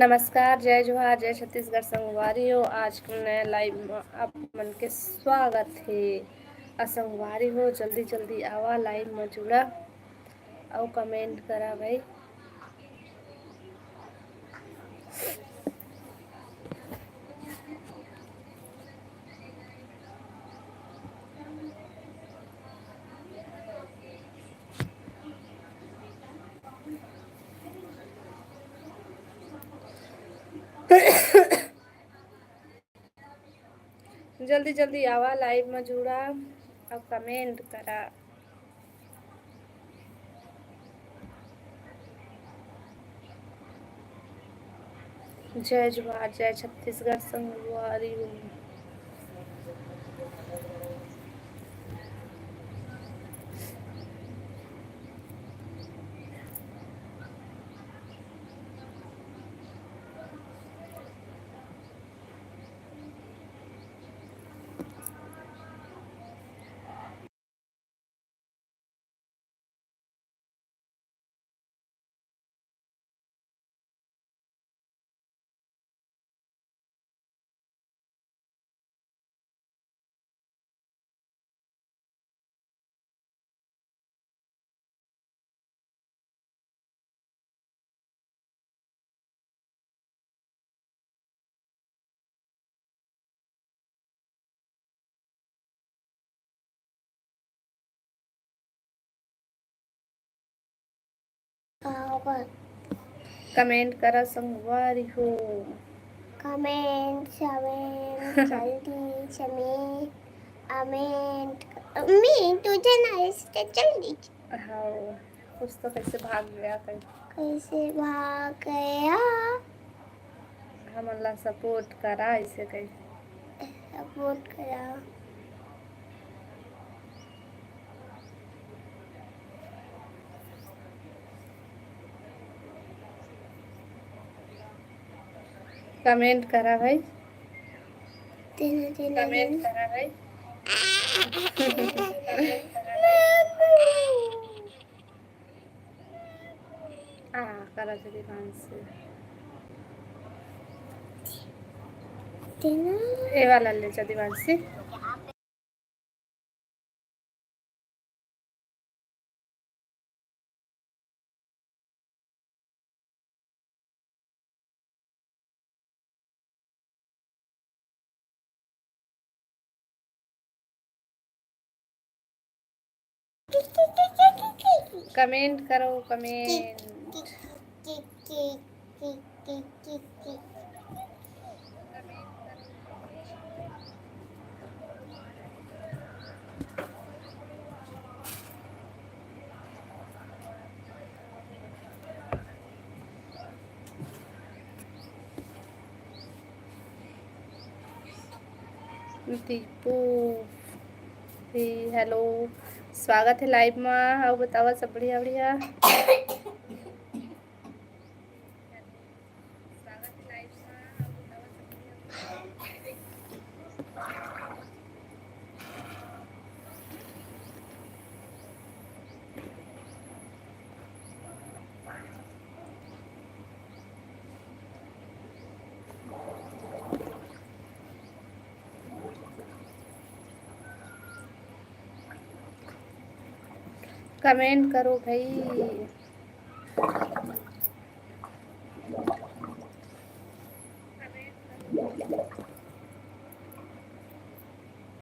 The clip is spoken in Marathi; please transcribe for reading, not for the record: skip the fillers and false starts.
नमस्कार, जय जोहार, जय छत्तीसगढ़ संगवारी हो। आज के नया लाइव में आप मन के स्वागत है। संगवारी हो जल्दी जल्दी आवा, लाइव में जुड़ा और कमेंट करा भाई। जल्दी जल्दी आवा, लाइव में जुड़ा और कमेंट करा। जय जोहार, जय छत्तीसगढ़ संगवारी हो। कमेंट करा संगवारी हो। कमेंट जल्दी समेंट अमेंट तुझे ना जल्दी। हाँ, कुछ तो कैसे भाग गया हमला सपोर्ट करा, ऐसे कैसे सपोर्ट करा। कमेंट करा भाई। कमेंट करा भाई। करा जल्दी से ए वाला ले जा दीवान से। कमेंट करो, कमेंट। दीपू हेलो, स्वागत है लाइव में। और बतावा सब बढ़िया बढ़िया। कमेंट करो भाई।